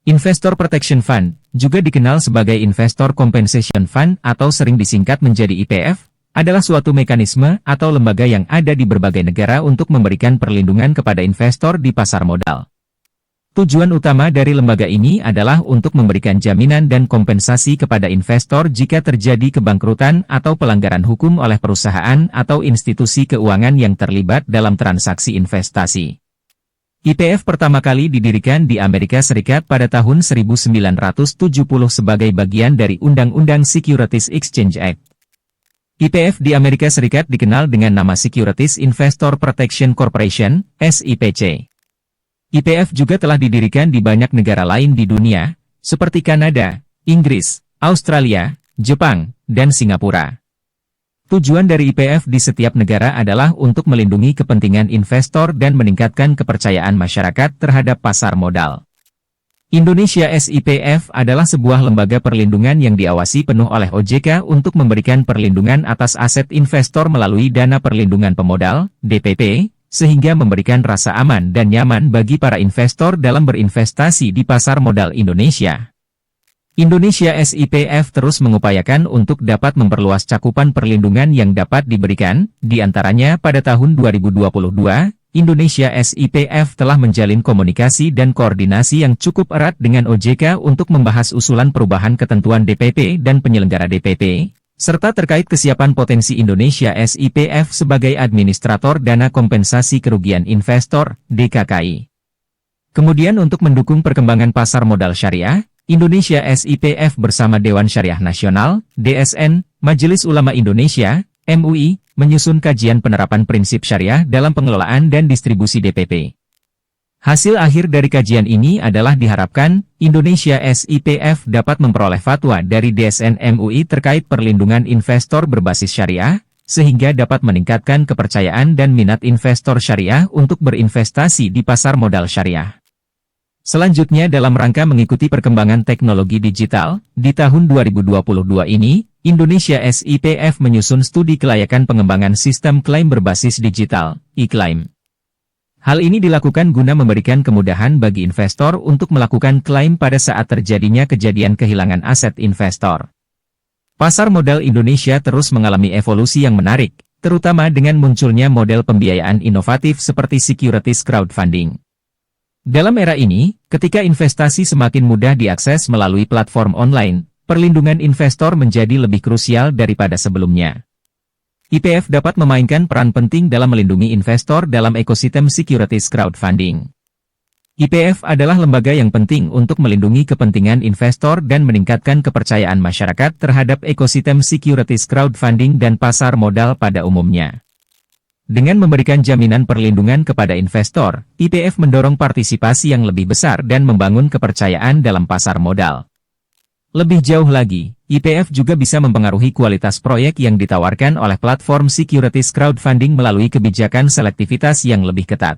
Investor Protection Fund, juga dikenal sebagai Investor Compensation Fund atau sering disingkat menjadi IPF, adalah suatu mekanisme atau lembaga yang ada di berbagai negara untuk memberikan perlindungan kepada investor di pasar modal. Tujuan utama dari lembaga ini adalah untuk memberikan jaminan dan kompensasi kepada investor jika terjadi kebangkrutan atau pelanggaran hukum oleh perusahaan atau institusi keuangan yang terlibat dalam transaksi investasi. IPF pertama kali didirikan di Amerika Serikat pada tahun 1970 sebagai bagian dari Undang-Undang Securities Exchange Act. IPF di Amerika Serikat dikenal dengan nama Securities Investor Protection Corporation, SIPC. IPF juga telah didirikan di banyak negara lain di dunia, seperti Kanada, Inggris, Australia, Jepang, dan Singapura. Tujuan dari IPF di setiap negara adalah untuk melindungi kepentingan investor dan meningkatkan kepercayaan masyarakat terhadap pasar modal. Indonesia SIPF adalah sebuah lembaga perlindungan yang diawasi penuh oleh OJK untuk memberikan perlindungan atas aset investor melalui Dana Perlindungan Pemodal, DPP, sehingga memberikan rasa aman dan nyaman bagi para investor dalam berinvestasi di pasar modal Indonesia. Indonesia SIPF terus mengupayakan untuk dapat memperluas cakupan perlindungan yang dapat diberikan, di antaranya pada tahun 2022, Indonesia SIPF telah menjalin komunikasi dan koordinasi yang cukup erat dengan OJK untuk membahas usulan perubahan ketentuan DPP dan penyelenggara DPP, serta terkait kesiapan potensi Indonesia SIPF sebagai administrator dana kompensasi kerugian investor, DKKI. Kemudian untuk mendukung perkembangan pasar modal syariah, Indonesia SIPF bersama Dewan Syariah Nasional, DSN, Majelis Ulama Indonesia, MUI, menyusun kajian penerapan prinsip syariah dalam pengelolaan dan distribusi DPP. Hasil akhir dari kajian ini adalah diharapkan, Indonesia SIPF dapat memperoleh fatwa dari DSN MUI terkait perlindungan investor berbasis syariah, sehingga dapat meningkatkan kepercayaan dan minat investor syariah untuk berinvestasi di pasar modal syariah. Selanjutnya dalam rangka mengikuti perkembangan teknologi digital, di tahun 2022 ini, Indonesia SIPF menyusun studi kelayakan pengembangan sistem klaim berbasis digital, e-claim. Hal ini dilakukan guna memberikan kemudahan bagi investor untuk melakukan klaim pada saat terjadinya kejadian kehilangan aset investor. Pasar modal Indonesia terus mengalami evolusi yang menarik, terutama dengan munculnya model pembiayaan inovatif seperti securities crowdfunding. Dalam era ini, ketika investasi semakin mudah diakses melalui platform online, perlindungan investor menjadi lebih krusial daripada sebelumnya. IPF dapat memainkan peran penting dalam melindungi investor dalam ekosistem securities crowdfunding. IPF adalah lembaga yang penting untuk melindungi kepentingan investor dan meningkatkan kepercayaan masyarakat terhadap ekosistem securities crowdfunding dan pasar modal pada umumnya. Dengan memberikan jaminan perlindungan kepada investor, IPF mendorong partisipasi yang lebih besar dan membangun kepercayaan dalam pasar modal. Lebih jauh lagi, IPF juga bisa mempengaruhi kualitas proyek yang ditawarkan oleh platform securities crowdfunding melalui kebijakan selektivitas yang lebih ketat.